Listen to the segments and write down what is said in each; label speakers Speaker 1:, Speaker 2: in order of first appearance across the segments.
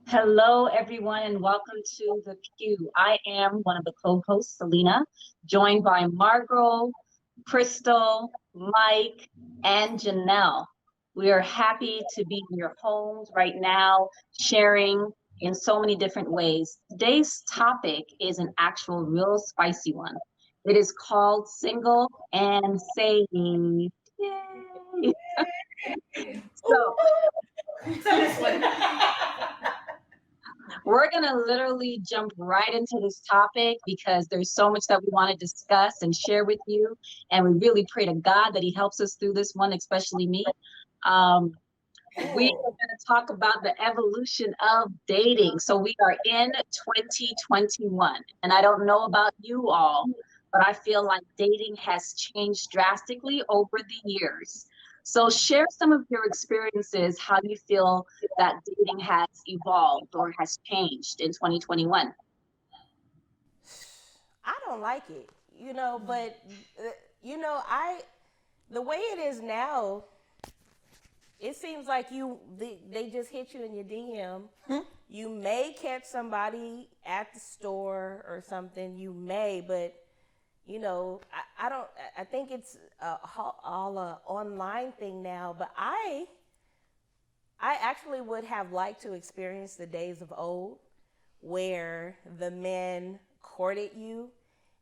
Speaker 1: Hello, everyone, and welcome to the Pew. I am one of the co-hosts, Selena, joined by Margot, Crystal, Mike, and Janelle. We are happy to be in your homes right now, sharing in so many different ways. Today's topic is an actual real spicy one. It is called Single and Saved. Yay! So, we're going to literally jump right into this topic because there's so much that we want to discuss and share with you. And we really pray to God that He helps us through this one, especially me. Um, we are going to talk about the evolution of dating. So we are in 2021. And I don't know about you all, but I feel like dating has changed drastically over the years. So share some of your experiences, how you feel that dating has evolved or has changed in 2021.
Speaker 2: I don't like it, but the way it is now, it seems like they just hit you in your DM. You may catch somebody at the store or something. You may, but I don't. I think it's all a online thing now. But I actually would have liked to experience the days of old where the men courted you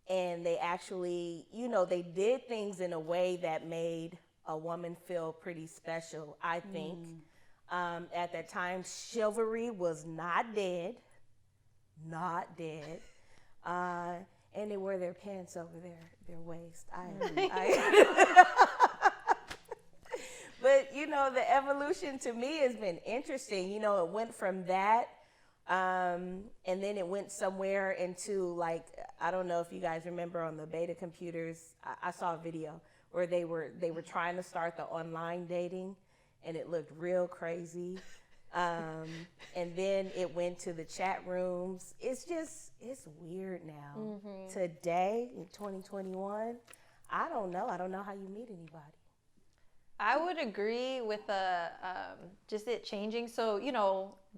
Speaker 2: and they actually, they did things in a way that made a woman feel pretty special, I think. At that time, chivalry was not dead, not dead. And they wear their pants over their waist. But the evolution to me has been interesting. It went from that, and then it went somewhere into, like, I don't know if you guys remember on the beta computers. I saw a video where they were trying to start the online dating, and it looked real crazy. And then it went to the chat rooms. It's weird now. Today in 2021, I don't know how you meet anybody.
Speaker 3: I would agree with just it changing. So,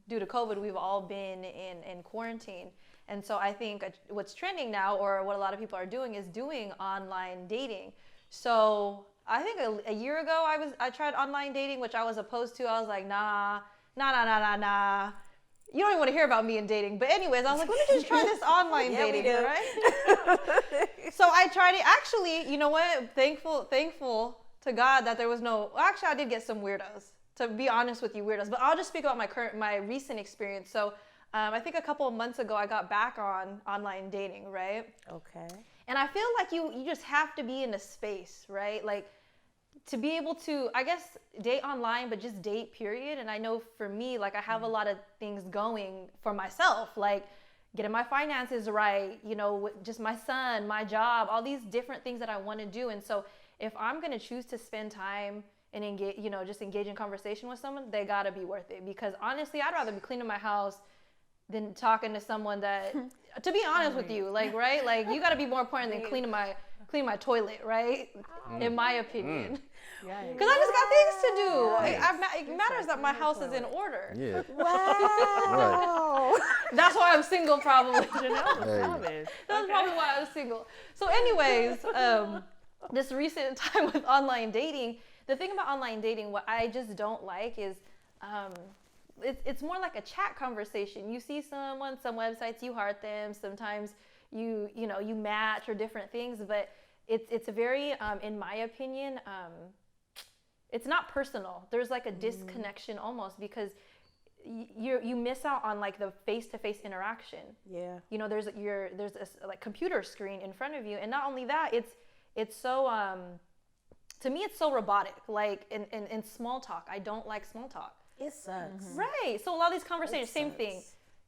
Speaker 3: due to COVID, we've all been in quarantine. And so I think what's trending now, or what a lot of people are doing, is doing online dating. So I think a year ago, I tried online dating, which I was opposed to. I was like, nah. You don't even want to hear about me in dating. But anyways, I was like, let me just try this online dating, right? So I tried it. Actually, you know what? Thankful to God that there was no. Well, actually, I did get some weirdos. To be honest with you, weirdos. But I'll just speak about my recent experience. So, I think a couple of months ago, I got back on online dating, right?
Speaker 2: Okay.
Speaker 3: And I feel like you just have to be in a space, right? Like, to be able to, I guess, date online, but just date, period. And I know for me, like, I have a lot of things going for myself, like getting my finances right, just my son, my job, all these different things that I want to do. And so if I'm going to choose to spend time and engage, just engage in conversation with someone, they got to be worth it. Because honestly, I'd rather be cleaning my house than talking to someone that, to be honest with you, like, right? Like, you got to be more important than cleaning my toilet, right? In my opinion. Because I just got things to do. It matters that my house is in order.
Speaker 4: Yeah.
Speaker 2: Wow.
Speaker 3: That's why I'm single, probably.
Speaker 4: Hey.
Speaker 3: That's probably why I was single. So anyways, this recent time with online dating, the thing about online dating, what I just don't like is it's more like a chat conversation. You see someone, some websites, you heart them. Sometimes you match or different things, but it's a very, in my opinion, it's not personal. There's like a disconnection almost, because you miss out on like the face-to-face interaction.
Speaker 2: Yeah.
Speaker 3: There's a like computer screen in front of you, and not only that, it's so to me it's so robotic. Like in small talk, I don't like small talk.
Speaker 2: It sucks.
Speaker 3: Right. So a lot of these conversations, same thing.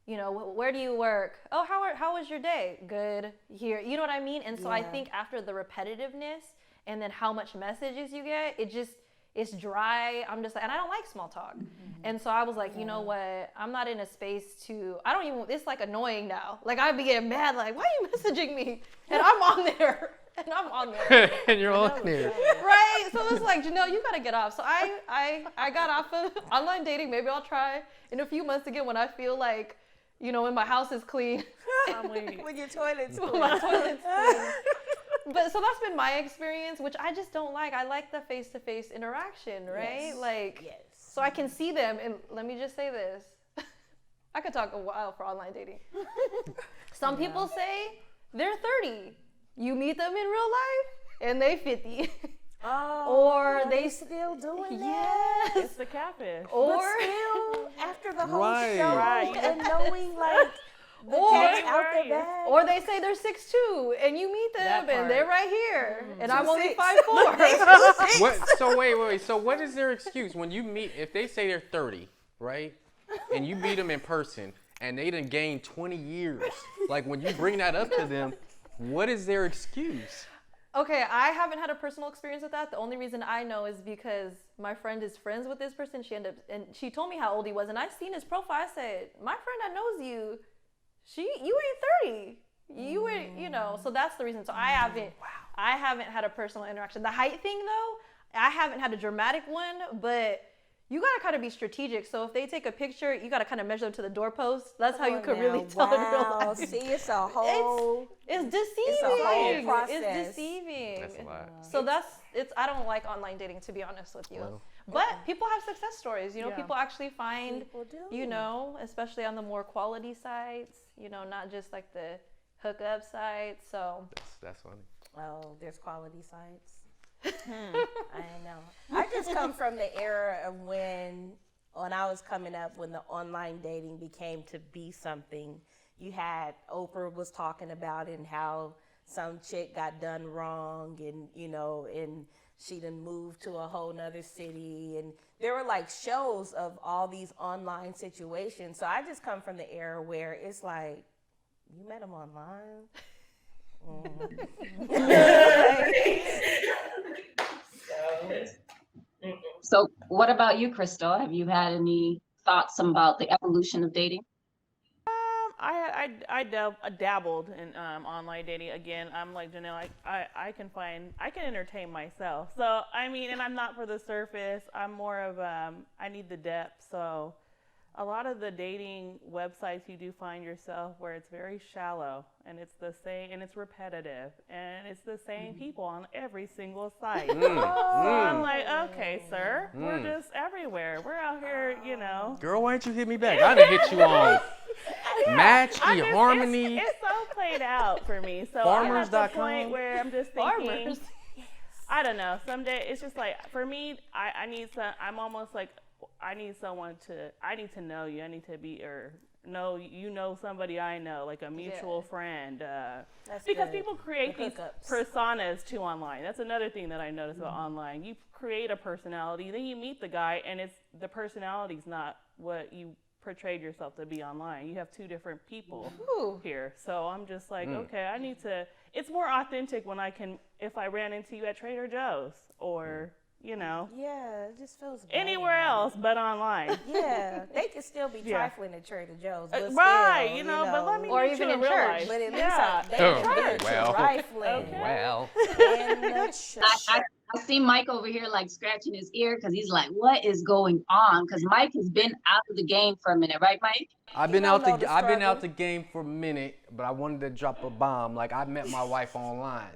Speaker 3: Where do you work? Oh, how was your day? Good. Here. You know what I mean? And so I think after the repetitiveness and then how much messages you get, it's dry. I'm just like, and I don't like small talk. And so I was like, you know what? I'm not in a space it's like annoying now. Like, I'd be getting mad, like, why are you messaging me? And I'm on there. and I'm on there.
Speaker 4: And you're on there.
Speaker 3: Right? So it's like, Janelle, you gotta get off. So I got off of online dating. Maybe I'll try in a few months again when I feel like, when my house is clean.
Speaker 2: When your toilet's
Speaker 3: When
Speaker 2: clean.
Speaker 3: my toilet's clean. But so that's been my experience, which I just don't like. I like the face-to-face interaction, right?
Speaker 2: Yes.
Speaker 3: Like,
Speaker 2: Yes.
Speaker 3: so I can see them. And let me just say this. I could talk a while for online dating. Some people say they're 30. You meet them in real life and they 50.
Speaker 2: Oh,
Speaker 3: Or they
Speaker 2: still doing that?
Speaker 3: Yes.
Speaker 5: It's the catfish.
Speaker 3: Or
Speaker 2: But still, after the whole
Speaker 4: Right.
Speaker 2: show
Speaker 5: Right.
Speaker 2: and knowing like the
Speaker 3: Or-
Speaker 2: cat's out
Speaker 5: Where are
Speaker 2: their
Speaker 5: you?
Speaker 2: bag.
Speaker 3: or they say they're 6'2" and you meet them
Speaker 5: That
Speaker 3: and they're
Speaker 5: part.
Speaker 3: right here and I'm only
Speaker 2: 2'6".
Speaker 3: 5'4".
Speaker 4: What? So wait. So what is their excuse when you meet? If they say they're 30, right, and you meet them in person, and they done gained 20 years, like when you bring that up to them, what is their excuse?
Speaker 3: Okay, I haven't had a personal experience with that. The only reason I know is because my friend is friends with this person. She told me how old he was, and I seen his profile. I said, my friend that knows you, you ain't 30. You ain't, so that's the reason. So I haven't had a personal interaction. The height thing though, I haven't had a dramatic one, but you gotta kind of be strategic. So if they take a picture, you gotta kind of measure them to the doorpost. That's how you can really tell in real
Speaker 2: Wow.
Speaker 3: life.
Speaker 2: See, it's a whole.
Speaker 3: It's deceiving.
Speaker 2: It's a whole process.
Speaker 3: It's deceiving.
Speaker 4: That's a lot.
Speaker 3: So I don't like online dating, to be honest with you.
Speaker 4: Well.
Speaker 3: But people have success stories.
Speaker 5: Yeah.
Speaker 3: People actually find,
Speaker 2: People do.
Speaker 3: especially on the more quality sites, not just like the hookup sites. So
Speaker 4: That's funny.
Speaker 2: Oh, there's quality sites. I know. I just come from the era of when I was coming up, when the online dating became to be something. You had Oprah was talking about it and how some chick got done wrong, and and she done moved to a whole nother city, and there were like shows of all these online situations. So I just come from the era where it's like, you met him online.
Speaker 1: So what about you, Crystal? Have you had any thoughts about the evolution of dating?
Speaker 5: I dabbled in online dating. Again, I'm like Janelle. I can entertain myself. So I mean, and I'm not for the surface. I'm more of I need the depth. So a lot of the dating websites, you do find yourself where it's very shallow and it's the same and it's repetitive and it's the same people on every single site. So I'm like, okay, sir, we're just everywhere. We're out here,
Speaker 4: Girl, why didn't you hit me back? I done hit you on Match,
Speaker 5: I just-
Speaker 4: eHarmony.
Speaker 5: It's so played out for me. So I'm at the
Speaker 4: Farmers.com.
Speaker 5: point where I'm just thinking,
Speaker 3: farmers.
Speaker 5: I don't know. Someday it's just like, for me, I need some. I'm almost like, I need to know you. I need to be know somebody I know, like a mutual friend. Because
Speaker 2: good.
Speaker 5: people create
Speaker 2: The
Speaker 5: these
Speaker 2: hookups.
Speaker 5: personas too online. That's another thing that I noticed about online. You create a personality, then you meet the guy, and the personality's not what you portrayed yourself to be online. You have two different people here. So I'm just like, okay, I need to. It's more authentic when if I ran into you at Trader Joe's or.
Speaker 2: Yeah, it just feels bad.
Speaker 5: Anywhere else but online.
Speaker 2: Yeah, they can still be
Speaker 5: Yeah.
Speaker 2: trifling at Trader Joe's, but
Speaker 5: Right,
Speaker 2: still,
Speaker 5: but let me
Speaker 3: Or
Speaker 5: meet
Speaker 3: even
Speaker 5: you
Speaker 3: in
Speaker 5: real
Speaker 3: church.
Speaker 5: life.
Speaker 2: But at least
Speaker 5: Yeah.
Speaker 2: they
Speaker 4: Oh,
Speaker 2: can be
Speaker 4: well.
Speaker 2: trifling
Speaker 5: Okay.
Speaker 4: Well,
Speaker 2: in the church.
Speaker 1: I see Mike over here like scratching his ear because he's like, what is going on? Because Mike has been out of the game for a minute, right, Mike?
Speaker 4: I've been
Speaker 2: don't
Speaker 4: out
Speaker 2: know
Speaker 4: the
Speaker 2: the
Speaker 4: I've been
Speaker 2: struggle.
Speaker 4: out the game for a minute, but I wanted to drop a bomb. Like I met my wife online.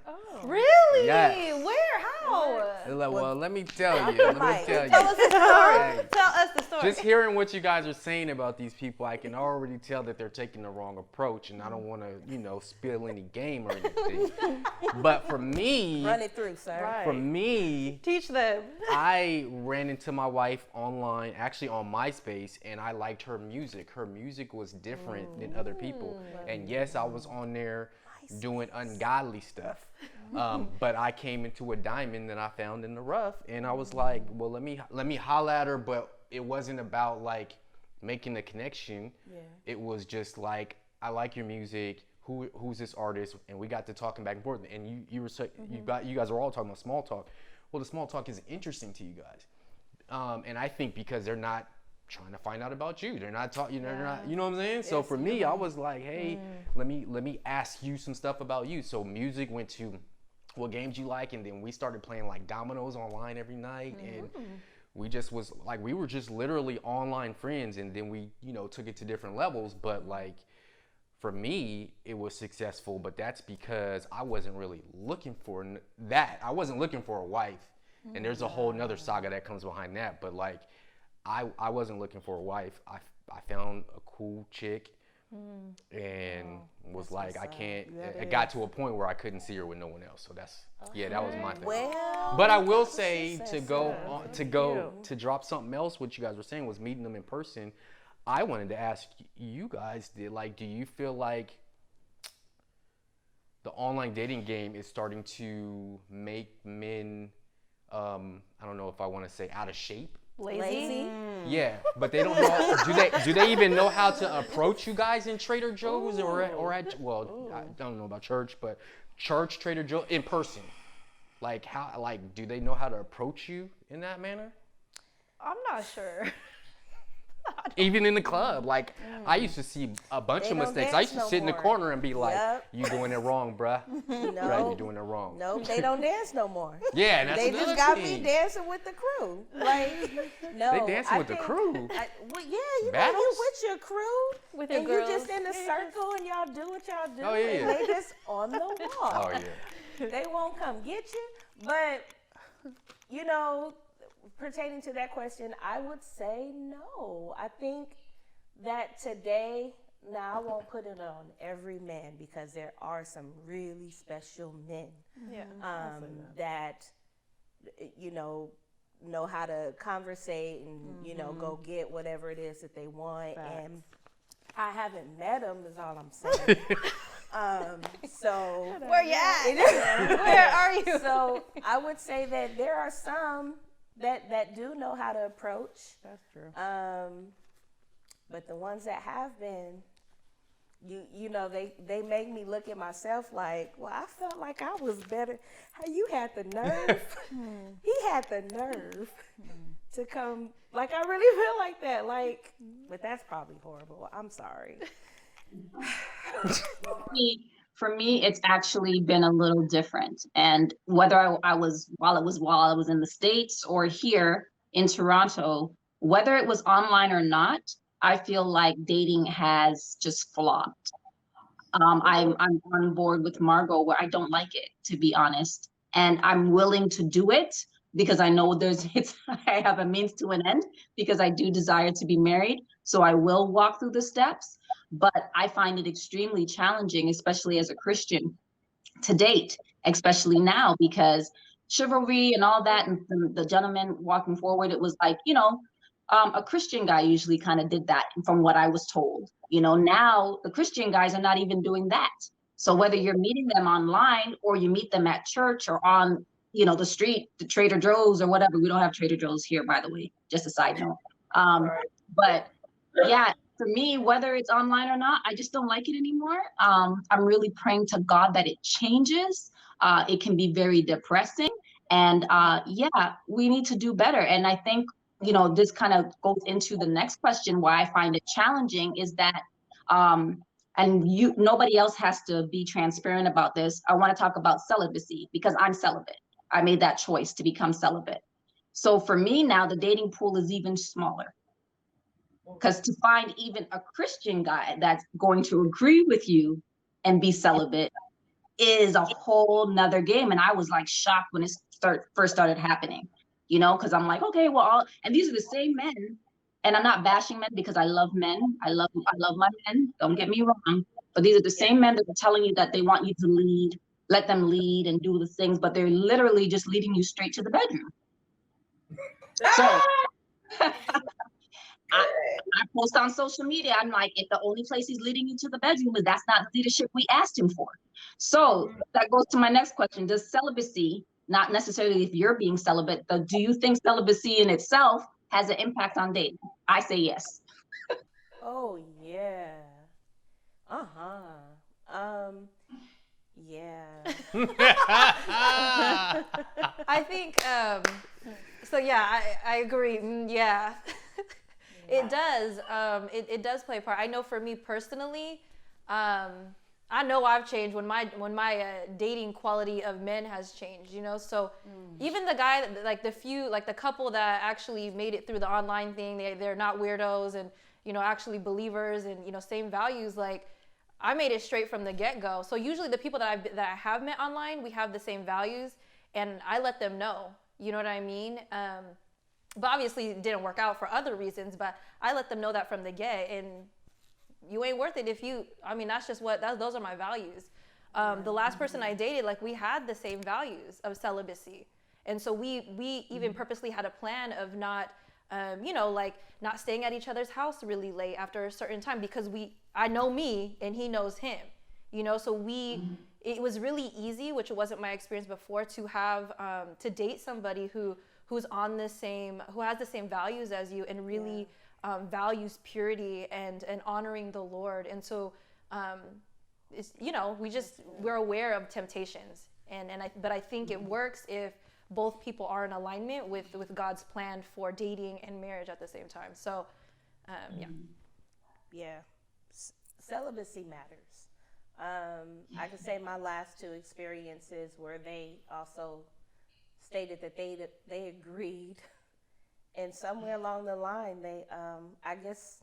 Speaker 3: Really?
Speaker 4: Yes.
Speaker 3: Where? How?
Speaker 4: Well, let me tell you. Let me
Speaker 2: Mike.
Speaker 4: tell
Speaker 3: Tell
Speaker 4: you.
Speaker 3: us the story.
Speaker 4: Hey.
Speaker 3: Tell us the story.
Speaker 4: Just hearing what you guys are saying about these people, I can already tell that they're taking the wrong approach, and I don't want to, spill any game or anything. But for me,
Speaker 2: Run it through, sir.
Speaker 5: Right.
Speaker 4: for me,
Speaker 3: Teach them.
Speaker 4: I ran into my wife online, actually on MySpace, and I liked her music. Her music was different than other people. And yes, I was on there doing ungodly stuff. But I came into a diamond that I found in the rough, and I was like, well, let me holla at her, but it wasn't about like making a connection.
Speaker 2: Yeah.
Speaker 4: It was just like, I like your music. Who's this artist? And we got to talking back and forth. And you guys are all talking about small talk. Well, the small talk is interesting to you guys, and I think because they're not trying to find out about you, they're not talking. They're not. You know what I'm saying? So for me, I was like, hey, let me ask you some stuff about you. So music went to what games you like, and then we started playing like dominoes online every night, and we just was like, we were just literally online friends, and then we, you know, took it to different levels. But like, for me, it was successful, but that's because I wasn't really looking for that. I wasn't looking for a wife, and there's a whole nother saga that comes behind that. But like, I wasn't looking for a wife. I found a cool chick, and was like, I can't. It got to a point where I couldn't see her with no one else. So that's that was my thing.
Speaker 2: Well,
Speaker 4: But I will say to drop something else. What you guys were saying was meeting them in person. I wanted to ask you guys, do you feel like the online dating game is starting to make men, I don't know if I want to say out of shape?
Speaker 2: lazy.
Speaker 4: Yeah, but they don't know. Do they even know how to approach you guys in Trader Joe's or at I don't know about church, but church, Trader Joe, in person? Like do they know how to approach you in that manner?
Speaker 3: I'm not sure.
Speaker 4: Even in the club, like I used to see a bunch
Speaker 2: They
Speaker 4: of
Speaker 2: don't
Speaker 4: mistakes.
Speaker 2: dance
Speaker 4: I used to
Speaker 2: no
Speaker 4: sit in the
Speaker 2: more.
Speaker 4: corner and be like,
Speaker 2: Yep.
Speaker 4: "You doing it wrong, bruh.
Speaker 2: No,
Speaker 4: Right, you doing it wrong."
Speaker 2: no, they don't dance no more.
Speaker 4: Yeah, and that's
Speaker 2: They
Speaker 4: another
Speaker 2: just got
Speaker 4: thing.
Speaker 2: me dancing with the crew. Like, no.
Speaker 4: They dancing
Speaker 2: I
Speaker 4: with the
Speaker 2: think-
Speaker 4: crew.
Speaker 2: well, yeah, you know,
Speaker 4: Battles?
Speaker 2: you with your crew,
Speaker 3: With your
Speaker 2: and
Speaker 3: girls.
Speaker 2: you just in a circle, and y'all do what y'all do,
Speaker 4: Oh, yeah,
Speaker 2: and
Speaker 4: yeah.
Speaker 2: they just on the wall.
Speaker 4: Oh yeah.
Speaker 2: They won't come get you. But, you know, pertaining to that question, I would say no. I think that today, now I won't put it on every man because there are some really special men
Speaker 3: Yeah.
Speaker 2: that, you know how to conversate and, you know, go get whatever it is that they want. And I haven't met them is all I'm saying. So
Speaker 3: Where you at? Where are you?
Speaker 2: so I would say that there are some that do know how to approach.
Speaker 5: That's true.
Speaker 2: But the ones that have been, you know, they make me look at myself like, well, I felt like I was better. How you had the nerve? He had the nerve to come. Like, I really feel like that. Like, but that's probably horrible. I'm sorry.
Speaker 1: For me, it's actually been a little different. And whether I was while I was in the States or here in Toronto, whether it was online or not, I feel like dating has just flopped. I'm on board with Margot where I don't like it, to be honest, and I'm willing to do it because I know I have a means to an end because I do desire to be married, so I will walk through the steps. But I find it extremely challenging, especially as a Christian, to date, especially now because chivalry and all that, and the gentleman walking forward, it was like, you know, a Christian guy usually kind of did that from what I was told. You know, now the Christian guys are not even doing that. So whether you're meeting them online or you meet them at church or on, you know, the street, the Trader Joe's or whatever. We don't have Trader Joe's here, by the way, just a side note. But yeah, for me, whether it's online or not, I just don't like it anymore. I'm really praying to God that it changes. It can be very depressing. And yeah, we need to do better. And I think, you know, this kind of goes into the next question why I find it challenging is that, and nobody else has to be transparent about this. I want to talk about celibacy because I'm celibate. I made that choice to become celibate. So for me now, the dating pool is even smaller. Because to find even a Christian guy that's going to agree with you and be celibate is a whole nother game. And I was like shocked when it first started happening, you know, because I'm like, okay, well, and these are the same men. And I'm not bashing men because I love men. I love my men. Don't get me wrong. But these are the same men that are telling you that they want you to lead, let them lead and do the things, but they're literally just leading you straight to the bedroom. So I post on social media. I'm like, if the only place he's leading you to the bedroom is that's not the leadership we asked him for. So that goes to my next question. Does celibacy, not necessarily if you're being celibate, but do you think celibacy in itself has an impact on dating? I say yes.
Speaker 2: Oh yeah. Yeah.
Speaker 3: I think so. Yeah, I agree. Yeah, it does. It does play a part. I know for me personally, I I know I've changed when my dating quality of men has changed, so even the guy, like the couple that actually made it through the online thing, they're not weirdos and actually believers and same values. Like, I made it straight from the get-go. So usually the people that I have met online, we have the same values, and I let them know. You know what I mean? But obviously it didn't work out for other reasons. But I let them know that from the get, and you ain't worth it if you. I mean, that's just those are my values. The last person I dated, like, we had the same values of celibacy, and so we even purposely had a plan of not. Like, not staying at each other's house really late after a certain time, because I know me and he knows him, so it was really easy, which wasn't my experience before, to have, to date somebody who has the same values as you, and really values purity and honoring the Lord. And so, we're aware of temptations, but I think it works if both people are in alignment with God's plan for dating and marriage at the same time. So,
Speaker 2: Celibacy matters. I can say my last two experiences where they also stated that they agreed, and somewhere along the line they, I guess,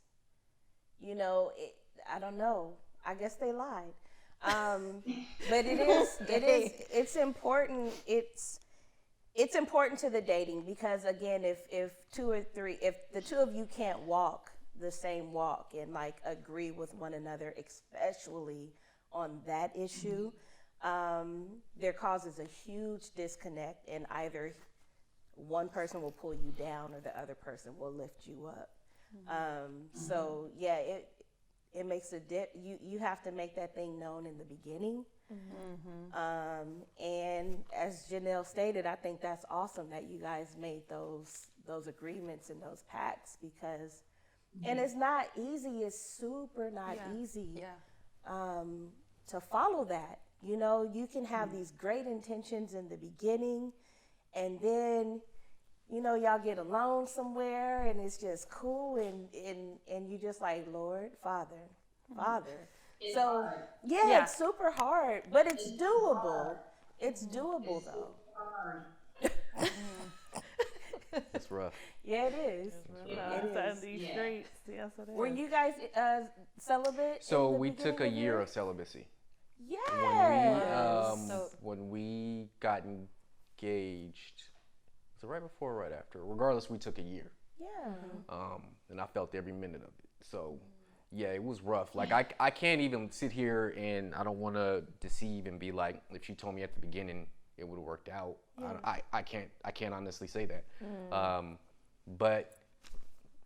Speaker 2: I don't know. I guess they lied. But it's important. It's important to the dating, because again, if the two of you can't walk the same walk and like agree with one another, especially on that issue, there causes a huge disconnect, and either one person will pull you down or the other person will lift you up. So yeah, it makes a you have to make that thing known in the beginning. And as Janelle stated, I think that's awesome that you guys made those agreements and those pacts, because and it's not easy. It's super not easy to follow that. You can have these great intentions in the beginning, and then y'all get alone somewhere and it's just cool, and you just like, Lord, Father.
Speaker 1: It's
Speaker 2: So
Speaker 1: hard.
Speaker 2: it's super hard, but it's doable. It's doable though.
Speaker 4: It's rough.
Speaker 2: Yeah, it is.
Speaker 5: Outside of these streets, yes, it is.
Speaker 2: Were you guys celibate?
Speaker 4: So
Speaker 2: in the
Speaker 4: we took a
Speaker 2: beginning
Speaker 4: year
Speaker 2: here?
Speaker 4: of celibacy.
Speaker 2: Yes.
Speaker 4: When we got engaged, was it right before or right after? Regardless, we took a year.
Speaker 2: Yeah.
Speaker 4: And I felt every minute of it. So yeah, it was rough. Like, I can't even sit here, and I don't want to deceive and be like, if she told me at the beginning it would have worked out. I can't honestly say that. But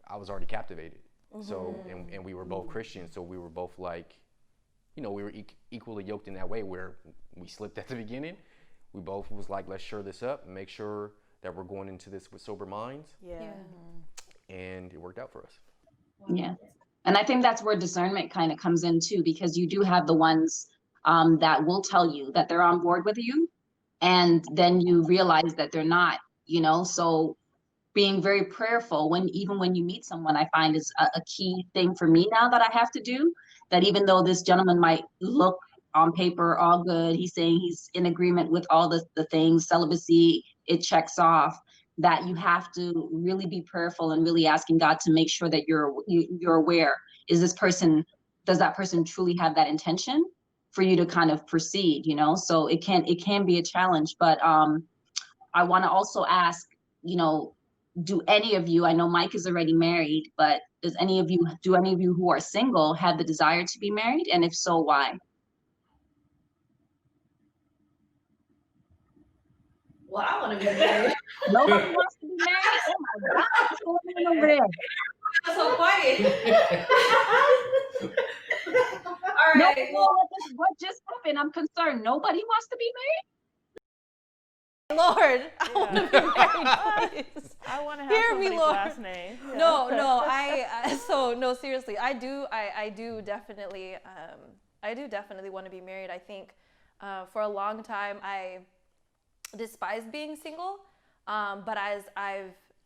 Speaker 4: I was already captivated. So and we were both Christians, so we were both like, we were equally yoked in that way, where we slipped at the beginning. We both was like, let's shore this up and make sure that we're going into this with sober minds. And it worked out for us.
Speaker 1: Yeah. And I think that's where discernment kind of comes in too, because you do have the ones that will tell you that they're on board with you, and then you realize that they're not, so being very prayerful even when you meet someone, I find is a key thing for me now that I have to do. That even though this gentleman might look on paper all good, he's saying he's in agreement with all the things, celibacy, it checks off, that you have to really be prayerful and really asking God to make sure that you're aware. Does that person truly have that intention for you to kind of proceed, So it can be a challenge, but I want to also ask, do any of you, I know Mike is already married, but do any of you who are single have the desire to be married? And if so, why?
Speaker 3: Well, I want to be married.
Speaker 1: Nobody wants to be married? Oh my God, what's going on over there?
Speaker 3: That's so quiet. All
Speaker 1: No,
Speaker 3: right. Well,
Speaker 1: what just happened? I'm concerned. Nobody wants to be
Speaker 3: Lord, I want to be married, please.
Speaker 5: I want to have
Speaker 3: Hear me,
Speaker 5: somebody's
Speaker 3: Lord.
Speaker 5: last name. Yeah.
Speaker 3: No, seriously, I do definitely want to be married. I think for a long time I despised being single, but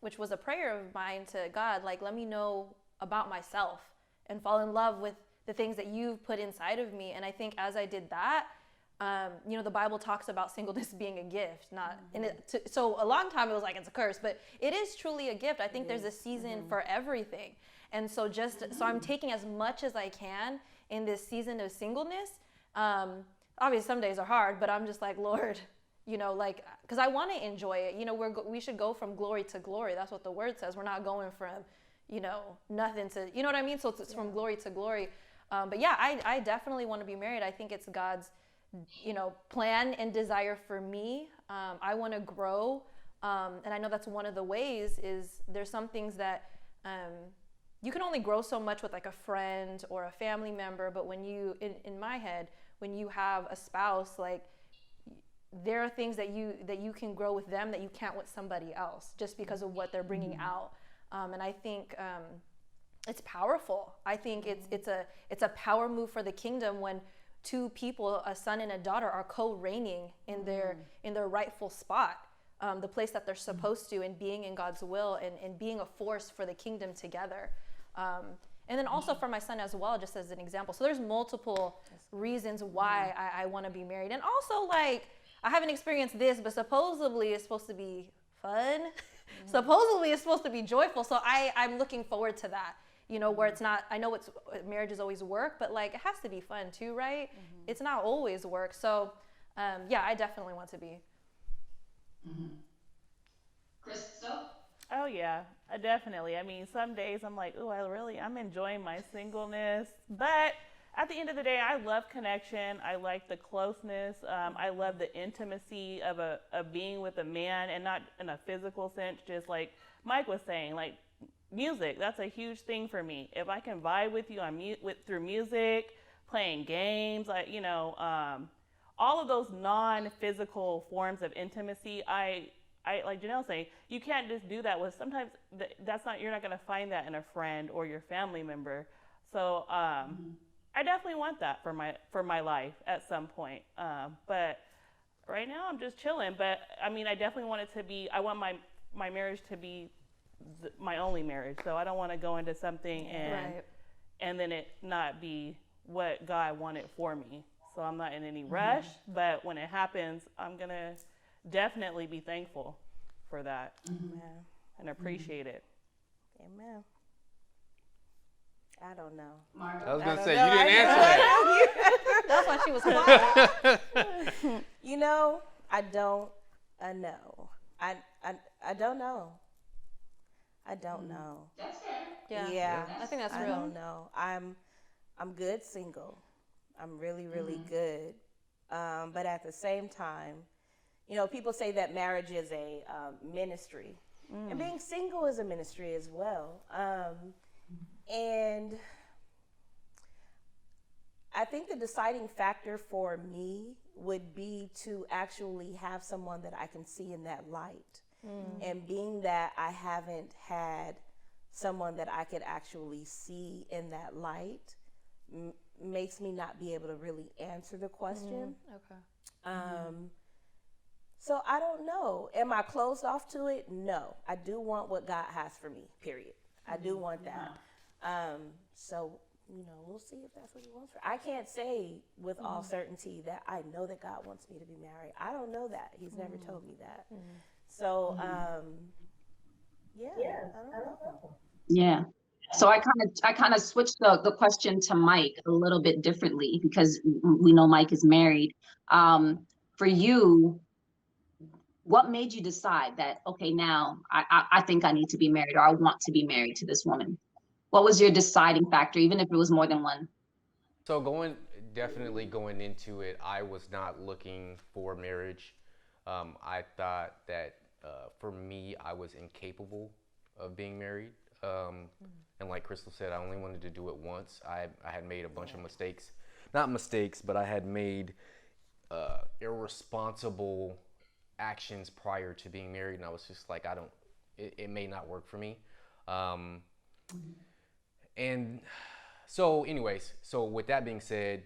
Speaker 3: which was a prayer of mine to God, like, let me know about myself and fall in love with the things that you've put inside of me. And I think as I did that, you know, the Bible talks about singleness being a gift, not, and so a long time it was like it's a curse, but it is truly a gift. I think there's a season for everything. And so so I'm taking as much as I can in this season of singleness. Obviously some days are hard, but I'm just like, Lord, you know, like, because I want to enjoy it. You know, we should go from glory to glory. That's what the word says. We're not going from, you know, nothing to, you know what I mean? So it's from glory to glory. But yeah, I definitely want to be married. I think it's God's, you know, plan and desire for me. I want to grow. And I know that's one of the ways is there's some things that you can only grow so much with like a friend or a family member. But when you, in my head, when you have a spouse, like there are things that you can grow with them that you can't with somebody else just because of what they're bringing out. And I think it's powerful. I think it's a power move for the kingdom when two people, a son and a daughter, are co-reigning in their rightful spot, the place that they're supposed to, and being in God's will and being a force for the kingdom together. And then also for my son as well, just as an example. So there's multiple reasons why I want to be married. And also, like, I haven't experienced this, but supposedly it's supposed to be fun. Supposedly it's supposed to be joyful. So I'm looking forward to that. You know, where it's not, I know marriage is always work, but like it has to be fun too, right? It's not always work. So yeah, I definitely want to be.
Speaker 1: Crystal?
Speaker 5: Oh yeah, definitely. I mean, some days I'm like, oh, I'm enjoying my singleness. But at the end of the day, I love connection. I like the closeness. I love the intimacy of being with a man, and not in a physical sense, just like Mike was saying, like music. That's a huge thing for me. If I can vibe with you through music, playing games, like, you know, all of those non-physical forms of intimacy, I like Janelle saying, you can't just do that with, sometimes you're not going to find that in a friend or your family member. So I definitely want that for my life at some point. But right now I'm just chilling. But I mean, I definitely want it to be, I want my marriage to be my only marriage. So I don't want to go into something and then it not be what God wanted for me. So I'm not in any rush, but when it happens, I'm going to definitely be thankful for that and appreciate it. Amen. I don't know.
Speaker 4: I was going to say, you didn't answer that.
Speaker 3: That's why she was quiet.
Speaker 2: You know, I don't know. I don't know. I don't know.
Speaker 1: That's fair.
Speaker 3: Yeah. I think that's real.
Speaker 2: I don't know. I'm good single. I'm really, really good. But at the same time, you know, people say that marriage is a ministry. And being single is a ministry as well. And I think the deciding factor for me would be to actually have someone that I can see in that light. And being that I haven't had someone that I could actually see in that light makes me not be able to really answer the question.
Speaker 3: Okay.
Speaker 2: So I don't know. Am I closed off to it? No. I do want what God has for me, period. I do want that. So, you know, we'll see if that's what he wants for. I can't say with all certainty that I know that God wants me to be married. I don't know that. He's never told me that. So, yeah, I don't know.
Speaker 1: Yeah. So I kind of switched the question to Mike a little bit differently because we know Mike is married. For you, what made you decide that, okay, now I think I need to be married, or I want to be married to this woman? What was your deciding factor, even if it was more than one?
Speaker 4: So definitely going into it, I was not looking for marriage. I thought that for me, I was incapable of being married. And like Crystal said, I only wanted to do it once. I had made a bunch of mistakes. Not mistakes, but I had made irresponsible actions prior to being married. And I was just like, it may not work for me. And so anyways, so with that being said,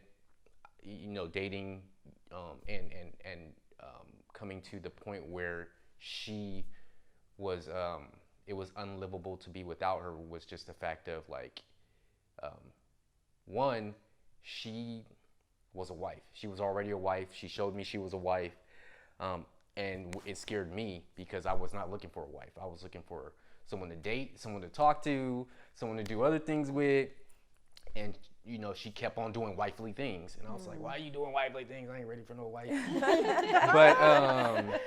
Speaker 4: you know, dating and coming to the point where she was, it was unlivable to be without her, was just a fact of like, one, she was a wife. She was already a wife. She showed me she was a wife. And it scared me because I was not looking for a wife. I was looking for someone to date, someone to talk to, someone to do other things with. And, she kept on doing wifely things. And I was like, why are you doing wifely things? I ain't ready for no wife. But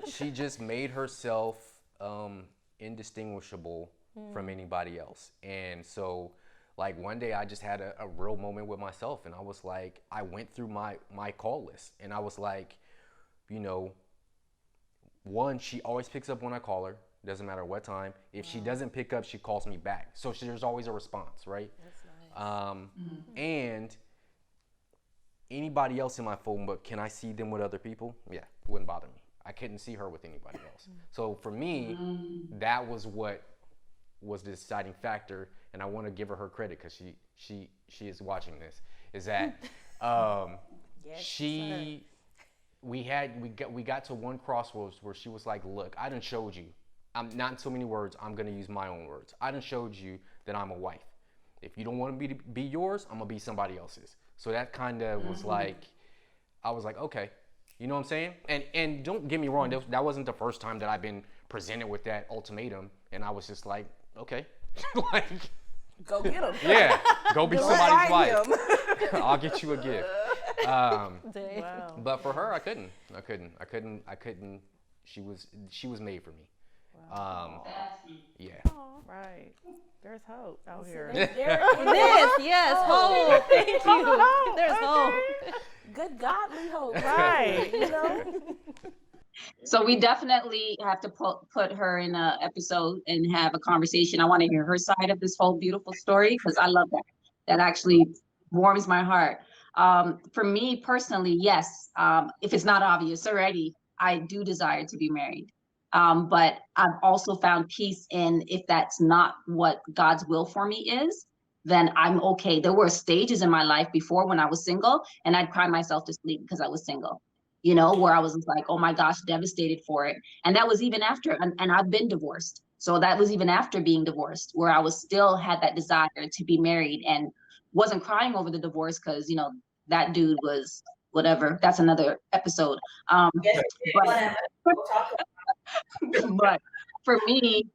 Speaker 4: she just made herself indistinguishable from anybody else. And so, like, one day I just had a real moment with myself. And I was like, I went through my call list. And I was like, one, she always picks up when I call her. Doesn't matter what time. If she doesn't pick up, she calls me back. So there's always a response, right?
Speaker 2: That's nice.
Speaker 4: And anybody else in my phone book, can I see them with other people? Yeah, it wouldn't bother me. I couldn't see her with anybody else. So for me, that was what was the deciding factor. And I want to give her credit because she is watching this. Is that
Speaker 2: Yes,
Speaker 4: we got to one crossroads where she was like, look, I done showed you. I'm not in so many words. I'm going to use my own words. I done showed you that I'm a wife. If you don't want me to be yours, I'm going to be somebody else's. So that kind of was like, I was like, okay. You know what I'm saying? And don't get me wrong. That wasn't the first time that I've been presented with that ultimatum. And I was just like, okay. Like,
Speaker 2: Go get him.
Speaker 4: yeah, go be somebody's wife.
Speaker 2: Him.
Speaker 4: I'll get you a gift.
Speaker 2: Wow.
Speaker 4: But for her, I couldn't. She was made for me. Yeah.
Speaker 5: Right. There's hope out here.
Speaker 3: This, yes, hope. Thank you. There's hope.
Speaker 2: Good godly hope.
Speaker 5: Right.
Speaker 1: So we definitely have to put her in a episode and have a conversation. I want to hear her side of this whole beautiful story because I love that. That actually warms my heart. For me personally, yes, if it's not obvious already, I do desire to be married. But I've also found peace in if that's not what God's will for me is, then I'm okay. There were stages in my life before when I was single and I'd cry myself to sleep because I was single, where I was just like, oh my gosh, devastated for it. And that was even after, and I've been divorced. So that was even after being divorced, where I was still had that desire to be married and wasn't crying over the divorce because, that dude was whatever. That's another episode. But for me,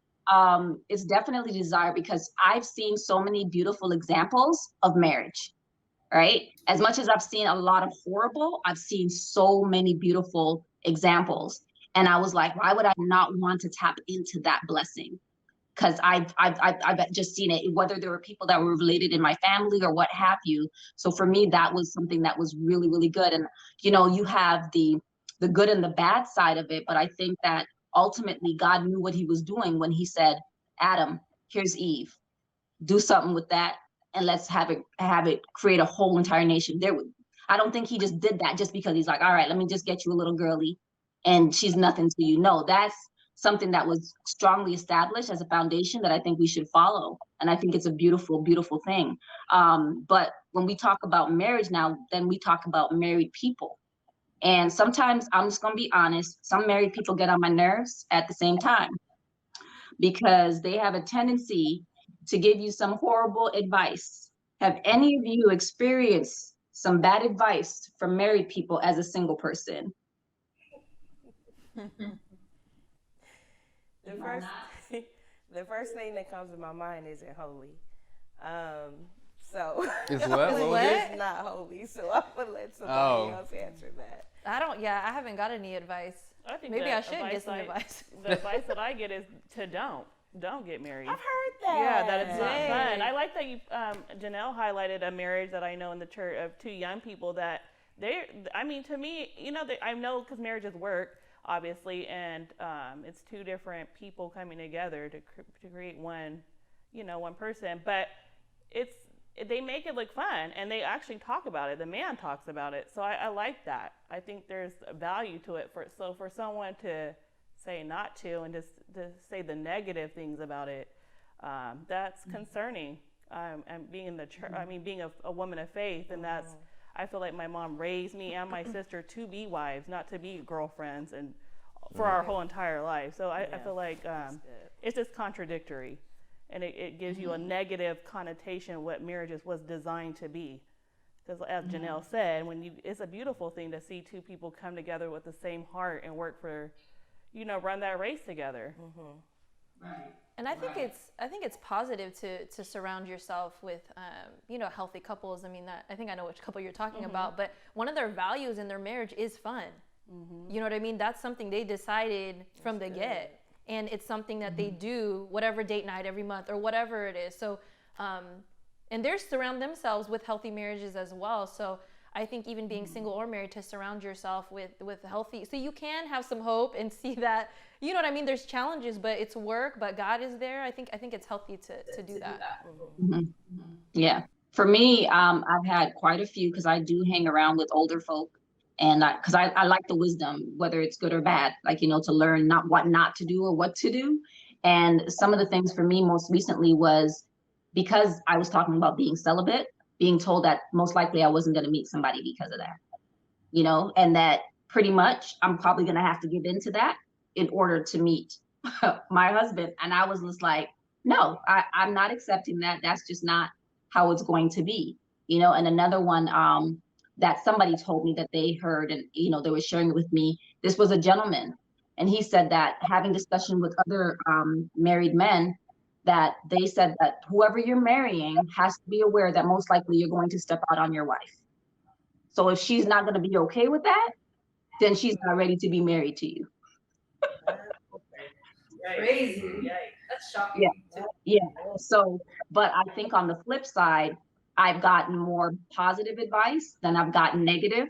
Speaker 1: it's definitely desire because I've seen so many beautiful examples of marriage, right? As much as I've seen a lot of horrible, I've seen so many beautiful examples. And I was like, why would I not want to tap into that blessing? Because I've just seen it, whether there were people that were related in my family or what have you. So for me, that was something that was really, really good. And, you have the good and the bad side of it. But I think that ultimately God knew what he was doing when he said, Adam, here's Eve, do something with that. And let's have it create a whole entire nation. I don't think he just did that just because he's like, all right, let me just get you a little girly and she's nothing to you. No, that's something that was strongly established as a foundation that I think we should follow. And I think it's a beautiful, beautiful thing. But when we talk about marriage now, then we talk about married people. And sometimes, I'm just going to be honest, some married people get on my nerves at the same time because they have a tendency to give you some horrible advice. Have any of you experienced some bad advice from married people as a single person?
Speaker 2: The first thing that comes to my mind isn't holy. So
Speaker 4: It's what?
Speaker 2: it's not holy. So I'm gonna let somebody else answer that.
Speaker 3: I haven't got any advice.
Speaker 5: I think
Speaker 3: Maybe
Speaker 5: the
Speaker 3: I should get some advice.
Speaker 5: The advice that I get is to don't get married.
Speaker 2: I've heard that.
Speaker 5: Yeah, that it's not fun. I like that you, Janelle highlighted a marriage that I know in the church of two young people that to me, I know because marriage is work, obviously, and it's two different people coming together to create one person, but they make it look fun and they actually talk about it. The man talks about it. So I like that. I think there's a value to it for someone to say not to and just to say the negative things about it, that's concerning. And being in the church, being a woman of faith, and I feel like my mom raised me and my sister to be wives, not to be girlfriends, and for our whole entire life. So I feel like it's just contradictory. and it gives you a negative connotation what marriage was designed to be. Because as Janelle said, it's a beautiful thing to see two people come together with the same heart and work for, run that race together.
Speaker 1: Right.
Speaker 3: And I think it's positive to surround yourself with healthy couples. I mean, I think I know which couple you're talking about, but one of their values in their marriage is fun. You know what I mean? That's something they decided from the get, and it's something that they do whatever date night every month or whatever it is. So, and they surround themselves with healthy marriages as well. So I think even being single or married, to surround yourself with healthy, so you can have some hope and see that, you know what I mean? There's challenges, but it's work, but God is there. I think it's healthy to do that.
Speaker 1: Yeah. For me, I've had quite a few, because I do hang around with older folk, and because I like the wisdom, whether it's good or bad, like, to learn not what not to do or what to do. And some of the things for me most recently was, because I was talking about being celibate, being told that most likely I wasn't going to meet somebody because of that, and that pretty much I'm probably going to have to give in to that in order to meet my husband. And I was just like, no, I'm not accepting that. That's just not how it's going to be, And another one that somebody told me that they heard, and, they were sharing it with me. This was a gentleman, and he said that having discussion with other married men, that they said that whoever you're marrying has to be aware that most likely you're going to step out on your wife. So if she's not going to be okay with that, then she's not ready to be married to you.
Speaker 3: Crazy. That's shocking.
Speaker 1: Yeah. So, but I think on the flip side, I've gotten more positive advice than I've gotten negative.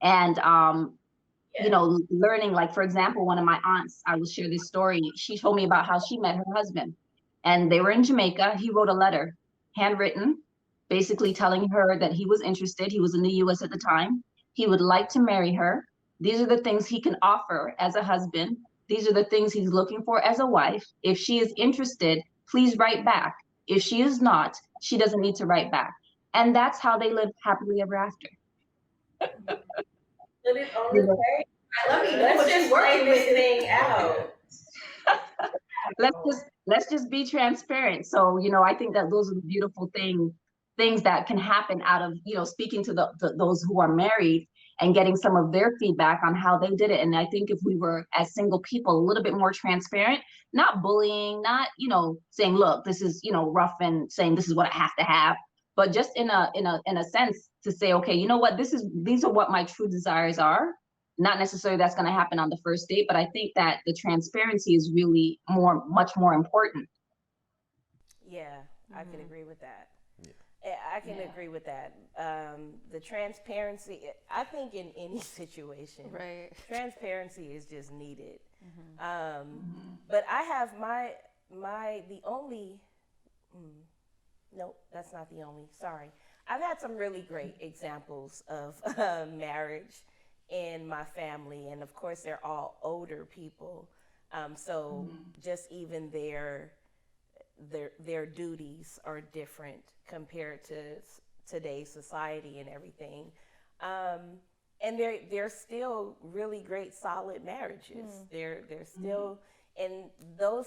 Speaker 1: And, learning, like, for example, one of my aunts, I will share this story. She told me about how she met her husband, and they were in Jamaica. He wrote a letter, handwritten, basically telling her that he was interested. He was in the US at the time. He would like to marry her. These are the things he can offer as a husband. These are the things he's looking for as a wife. If she is interested, please write back. If she is not, she doesn't need to write back. And that's how they live happily ever after.
Speaker 2: Let's just play this thing out.
Speaker 1: Let's just be transparent. So, I think that those are the beautiful things that can happen out of, speaking to those who are married and getting some of their feedback on how they did it. And I think if we were, as single people, a little bit more transparent, not bullying, not, saying, look, this is, rough, and saying this is what I have to have, but just in a sense to say, okay, you know what, these are what my true desires are. Not necessarily that's going to happen on the first date, but I think that the transparency is really much more important.
Speaker 2: Yeah, I can agree with that. I can agree with that. The transparency, I think in any situation,
Speaker 3: right,
Speaker 2: transparency is just needed. But I have nope, that's not the only, sorry. I've had some really great examples of marriage in my family, and of course they're all older people. So just even their duties are different compared to today's society and everything. And they're still really great, solid marriages. They're still, and those,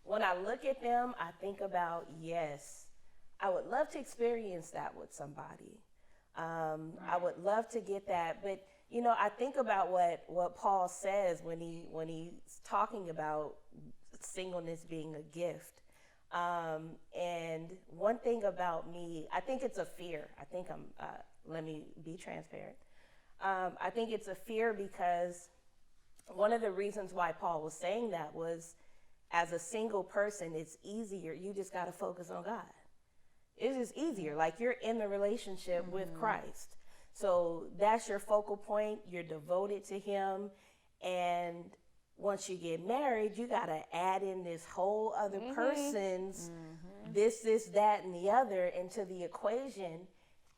Speaker 2: when I look at them, I think about, yes, I would love to experience that with somebody. I would love to get that, but I think about what Paul says when he's talking about singleness being a gift. And one thing about me, I think it's a fear. Let me be transparent. I think it's a fear because one of the reasons why Paul was saying that was, as a single person, it's easier. You just got to focus on God. It's just easier. Like, you're in the relationship with Christ. So that's your focal point. You're devoted to him. And once you get married, you got to add in this whole other person's this, that, and the other into the equation.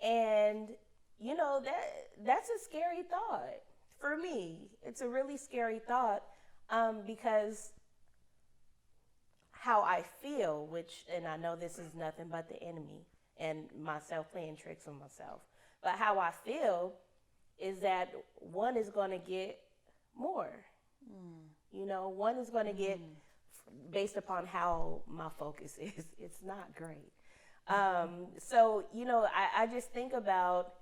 Speaker 2: And, that's a scary thought for me. It's a really scary thought because how I feel, and I know this is nothing but the enemy and myself playing tricks on myself, but how I feel is that one is going to get more. One is going to get based upon how my focus is, it's not great. So, you know, I just think about,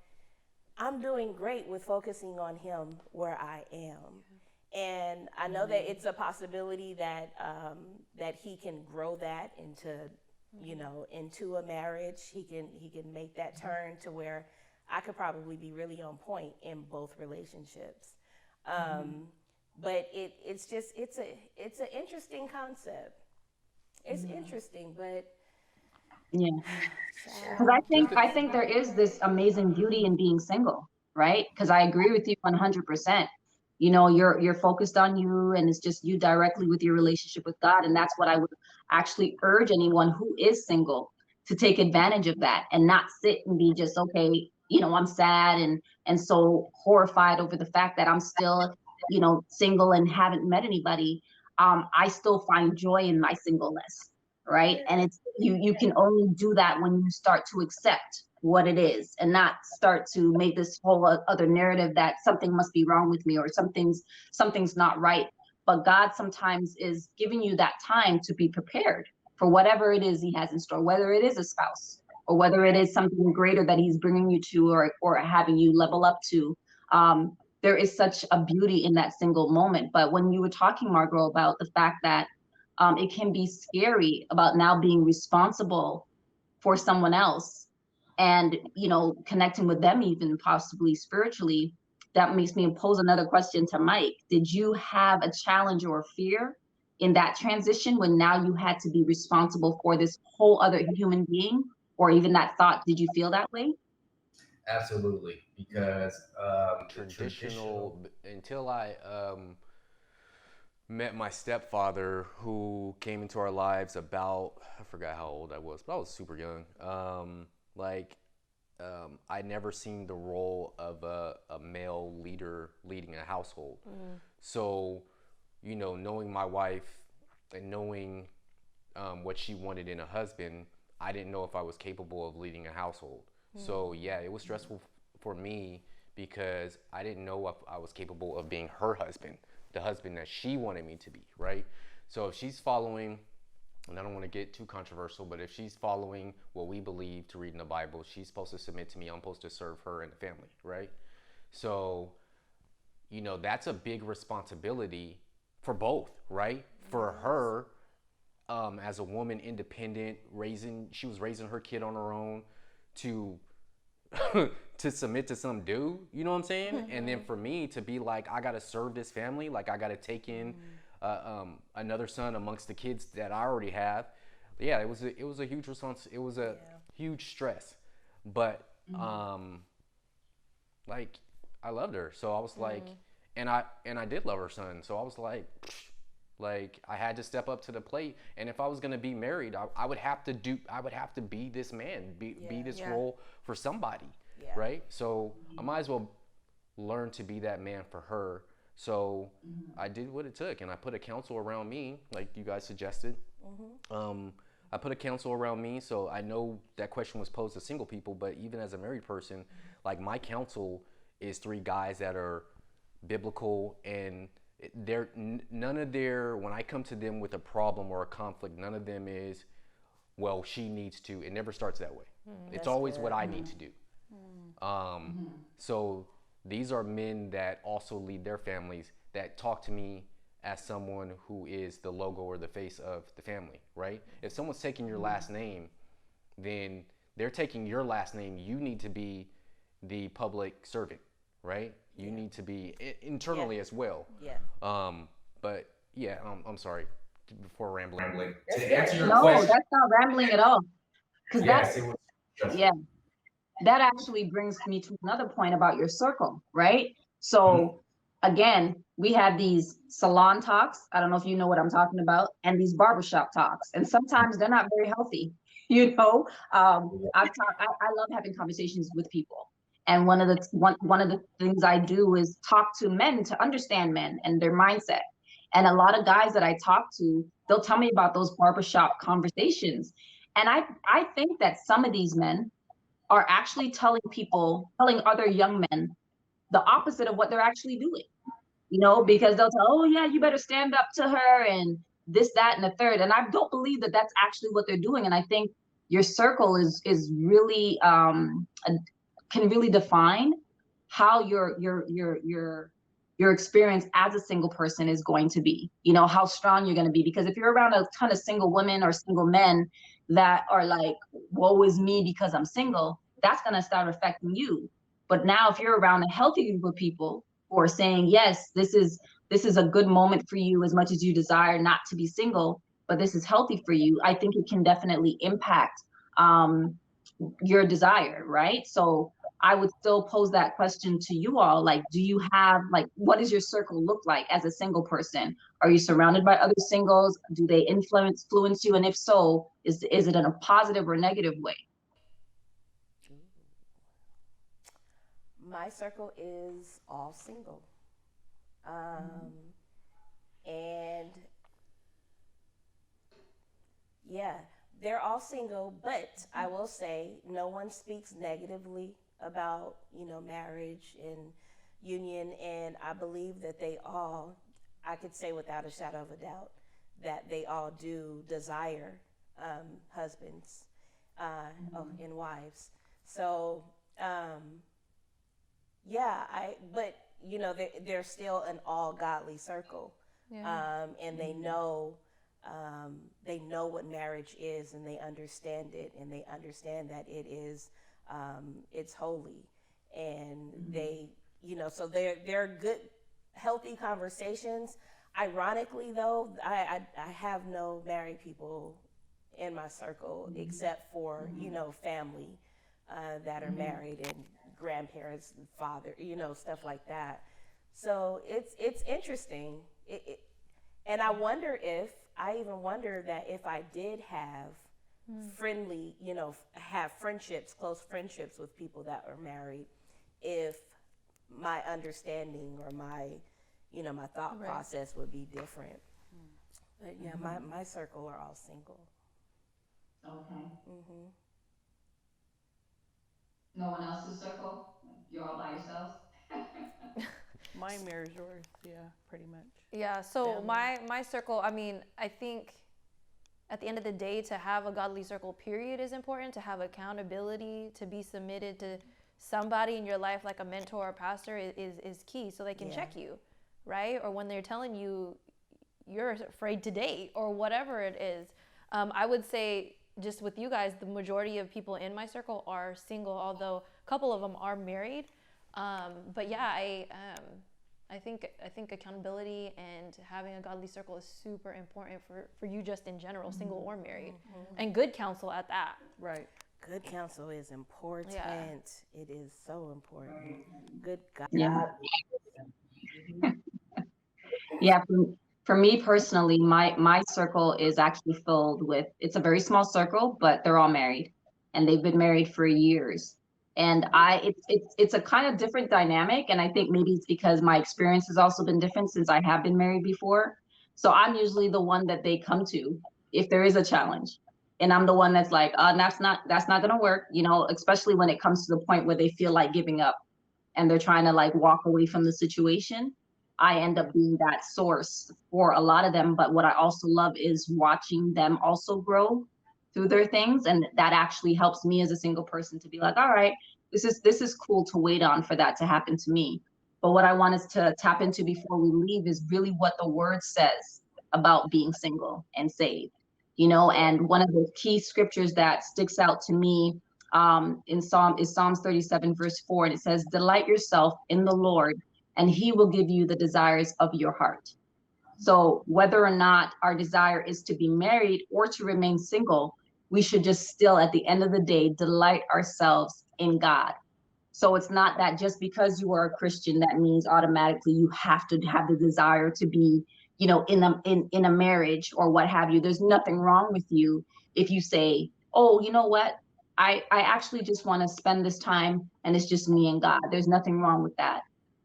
Speaker 2: I'm doing great with focusing on him where I am. And I know that it's a possibility that that he can grow that into, you know, into a marriage. He can make that turn to where I could probably be really on point in both relationships. But it's an interesting concept. It's interesting, but
Speaker 1: Yeah. Because I think there is this amazing beauty in being single, right? Because I agree with you 100%. You know, you're focused on you, and it's just you directly with your relationship with God, and that's what I would actually urge anyone who is single to take advantage of that and not sit and be just okay. You know, I'm sad and so horrified over the fact that I'm still, you know, single and haven't met anybody. I still find joy in my singleness, right? And it's you can only do that when you start to accept what it is and not start to make this whole other narrative that something must be wrong with me or something's not right. But God sometimes is giving you that time to be prepared for whatever it is he has in store, whether it is a spouse or whether it is something greater that he's bringing you to or having you level up to. There is such a beauty in that single moment. But when you were talking, Margot, about the fact that it can be scary about now being responsible for someone else and, you know, connecting with them even possibly spiritually, that makes me pose another question to Mike. Did you have a challenge or a fear in that transition when now you had to be responsible for this whole other human being, or even that thought? Did you feel that way?
Speaker 6: Absolutely, because the
Speaker 4: Traditional, until I met my stepfather, who came into our lives about, I forgot how old I was, but I was super young. I never seen the role of a male leader leading a household. So, you know, knowing my wife and knowing what she wanted in a husband, I didn't know if I was capable of leading a household. So yeah, it was stressful for me because I didn't know if I was capable of being her husband, the husband that she wanted me to be, right? So if she's following, and I don't want to get too controversial, but if she's following what we believe to read in the Bible, she's supposed to submit to me. I'm supposed to serve her and the family, right? So, you know, that's a big responsibility for both, right? For her, as a woman, independent, she was raising her kid on her own, to to submit to some dude, you know what I'm saying? And then for me to be like, I gotta serve this family, like I gotta take in another son amongst the kids that I already have. Yeah, it was a huge response. It was a huge stress, but like I loved her, so I was like, and I did love her son, so I was like I had to step up to the plate. And if I was gonna be married, I would have to be this man, be this role for somebody, right? So I might as well learn to be that man for her. So I did what it took, and I put a counsel around me, like you guys suggested. I put a counsel around me, so I know that question was posed to single people, but even as a married person, like my counsel is 3 guys that are biblical, and none of their, when I come to them with a problem or a conflict, none of them is, well, she needs to. It never starts that way. It's always what I need to do. So these are men that also lead their families, that talk to me as someone who is the logo or the face of the family, right? If someone's taking your last name, then they're taking your last name. You need to be the public servant, right? You need to be internally as well. But yeah, I'm sorry before rambling.
Speaker 6: To answer your
Speaker 1: No,
Speaker 6: question,
Speaker 1: that's not rambling at all. Because
Speaker 6: yes, it was stressful.
Speaker 1: that actually brings me to another point about your circle, right? So again, we have these salon talks. I don't know if you know what I'm talking about, and these barbershop talks. And sometimes they're not very healthy. You know, I love having conversations with people. And one of the things I do is talk to men to understand men and their mindset. And a lot of guys that I talk to, they'll tell me about those barbershop conversations. And I think that some of these men are actually telling other young men the opposite of what they're actually doing, you know, because they'll tell, oh yeah, you better stand up to her, and this, that, and the third. And I don't believe that that's actually what they're doing. And I think your circle is really can really define how your experience as a single person is going to be, you know, how strong you're going to be. Because if you're around a ton of single women or single men that are like, woe is me because I'm single, that's going to start affecting you. But now if you're around a healthy group of people who are saying, yes, this is a good moment for you as much as you desire not to be single, but this is healthy for you, I think it can definitely impact your desire, right? So I would still pose that question to you all. Like, do you have, like, what does your circle look like as a single person? Are you surrounded by other singles? Do they influence you? And if so, is it in a positive or negative way?
Speaker 2: My circle is all single. And yeah, they're all single, but I will say no one speaks negatively about, you know, marriage and union. And I believe that they all, I could say without a shadow of a doubt, that they all do desire husbands and wives. So, yeah, but you know, they're still an all godly circle.
Speaker 3: Yeah.
Speaker 2: And they know what marriage is, and they understand it, and they understand that it is, it's holy. And they, you know, so they're good, healthy conversations. Ironically though, I have no married people in my circle except for, you know, family that are married, and grandparents, and father, you know, stuff like that. So it's interesting. And I even wonder that if I did have friendly, you know, have friendships, close friendships with people that are married, if my understanding or my, you know, my thought process would be different. But yeah, my circle are all single.
Speaker 1: Okay. No one else's circle? Like, you're all by yourselves?
Speaker 5: Mine mirrors yours. Yeah, pretty much.
Speaker 3: Yeah, so
Speaker 2: Family.
Speaker 3: my circle, I mean, I think at the end of the day, to have a godly circle, period, is important. To have accountability, to be submitted to somebody in your life, like a mentor or pastor, is key, so they can check you, right? Or when they're telling you you're afraid to date or whatever it is. I would say, just with you guys, the majority of people in my circle are single, although a couple of them are married. But yeah, I think accountability and having a godly circle is super important for you, just in general, single or married, and good counsel at that.
Speaker 5: Right.
Speaker 2: Good counsel is important.
Speaker 3: Yeah.
Speaker 2: It is so important. Good God.
Speaker 1: Yeah. Yeah, for me personally, my circle is actually filled with, it's a very small circle, but they're all married, and they've been married for years. And it's a kind of different dynamic, and I think maybe it's because my experience has also been different since I have been married before. So I'm usually the one that they come to if there is a challenge. And I'm the one that's like, that's not gonna work, you know, especially when it comes to the point where they feel like giving up and they're trying to like walk away from the situation. I end up being that source for a lot of them. But what I also love is watching them also grow through their things. And that actually helps me as a single person to be like, all right, this is cool to wait on for that to happen to me. But what I want us to tap into before we leave is really what the word says about being single and saved. You know, and one of the key scriptures that sticks out to me in Psalms 37 verse 4, and it says, delight yourself in the Lord and he will give you the desires of your heart. So whether or not our desire is to be married or to remain single, we should just still, at the end of the day, delight ourselves in God. So it's not that just because you are a Christian, that means automatically you have to have the desire to be, you know, in a marriage or what have you. There's nothing wrong with you if you say, oh, you know what? I actually just want to spend this time and it's just me and God. There's nothing wrong with that.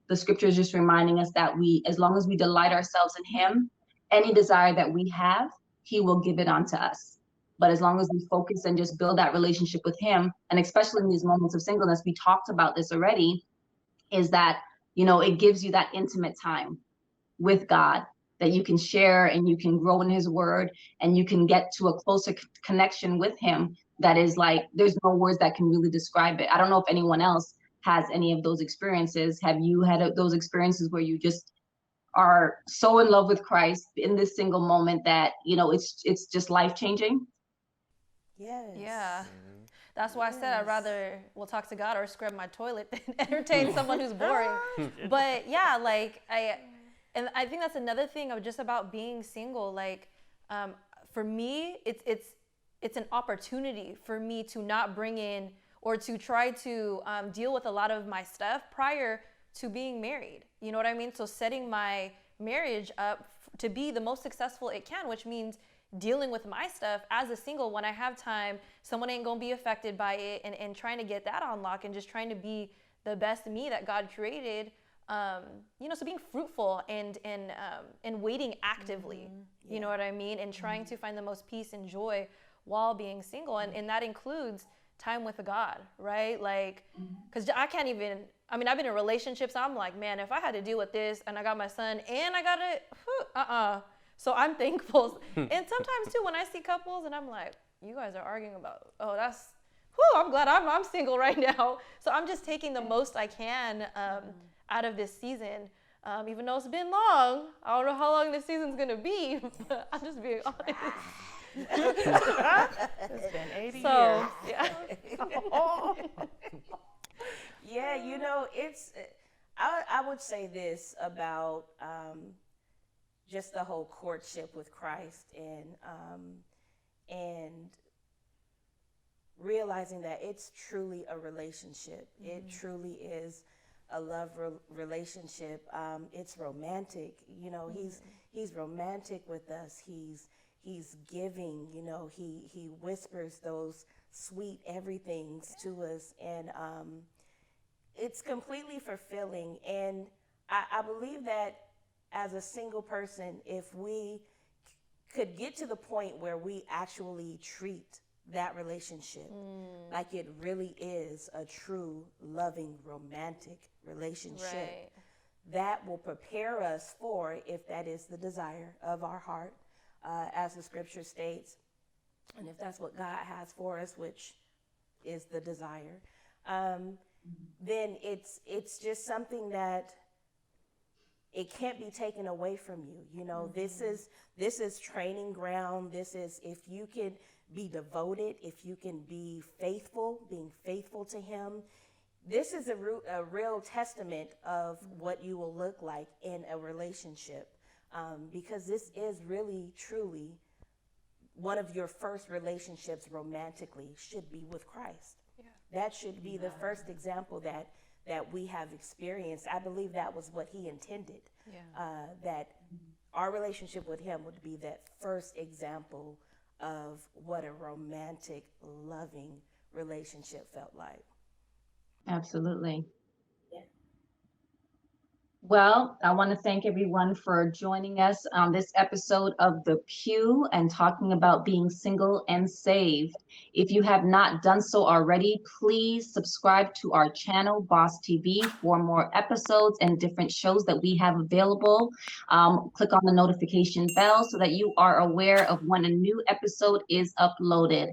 Speaker 1: The scripture is just reminding us that as long as we delight ourselves in him, any desire that we have, he will give it unto us. But as long as we focus and just build that relationship with him, and especially in these moments of singleness, we talked about this already, is that, you know, it gives you that intimate time with God. that you can share and you can grow in his word and you can get to a closer connection with him that is like, there's no words that can really describe it. I don't know if anyone else has any of those experiences. Have you had those experiences where you just are so in love with Christ in this single moment that, you know, it's just life changing?
Speaker 2: Yes.
Speaker 3: Yeah. That's why I said I'd rather talk to God or scrub my toilet than entertain someone who's boring. But yeah, like I think that's another thing of just about being single. Like, for me, it's an opportunity for me to not bring in or to try to deal with a lot of my stuff prior to being married. You know what I mean? So setting my marriage up to be the most successful it can, which means dealing with my stuff as a single when I have time, someone ain't gonna be affected by it, and trying to get that on lock and just trying to be the best me that God created. You know, so being fruitful and waiting actively, you know what I mean? And trying to find the most peace and joy while being single. And that includes time with God, right? Like, because I can't even, I mean, I've been in relationships, I'm like, man, if I had to deal with this and I got my son and I got it, So I'm thankful. And sometimes too, when I see couples and I'm like, you guys are arguing about, I'm glad I'm single right now. So I'm just taking the most I can out of this season. Even though it's been long, I don't know how long this season's gonna be, but I'm just being honest.
Speaker 5: It's been 80 years.
Speaker 3: Yeah.
Speaker 2: Yeah, you know, I would say this about just the whole courtship with Christ and realizing that it's truly a relationship. It truly is a love relationship. It's romantic. You know, he's romantic with us. He's giving. You know, he whispers those sweet everythings to us, and it's completely fulfilling. And I believe that as a single person, if we could get to the point where we actually treat that relationship like it really is a true, loving, romantic relationship,
Speaker 3: Right.
Speaker 2: that will prepare us for, if that is the desire of our heart, as the scripture states, and if that's what God has for us, which is the desire, then it's just something that it can't be taken away from you. You know, this is training ground. This is, if you can be devoted, if you can be faithful, being faithful to him, this is a real testament of what you will look like in a relationship, because this is really, truly one of your first relationships romantically should be with Christ. Yeah. That should be the first example that we have experienced. I believe that was what he intended, that our relationship with him would be that first example of what a romantic, loving relationship felt like.
Speaker 1: Absolutely. Well, I want to thank everyone for joining us on this episode of The Pew and talking about being single and saved. If you have not done so already, please subscribe to our channel, Boss TV, for more episodes and different shows that we have available. Click on the notification bell so that you are aware of when a new episode is uploaded.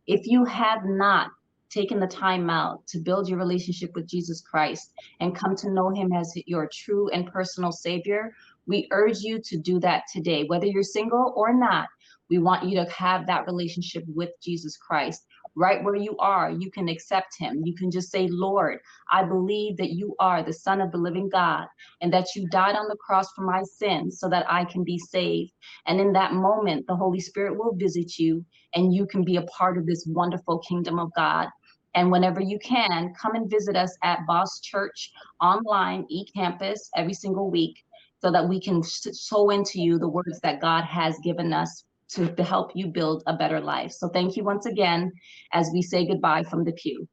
Speaker 1: If you have not taken the time out to build your relationship with Jesus Christ and come to know him as your true and personal savior, we urge you to do that today. Whether you're single or not, we want you to have that relationship with Jesus Christ. Right where you are, you can accept him. You can just say, Lord, I believe that you are the Son of the living God and that you died on the cross for my sins so that I can be saved. And in that moment, the Holy Spirit will visit you and you can be a part of this wonderful kingdom of God. And whenever you can, come and visit us at Boss Church online, eCampus, every single week, so that we can sow into you the words that God has given us to help you build a better life. So thank you once again as we say goodbye from the pew.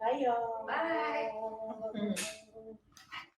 Speaker 2: Bye, y'all. Bye.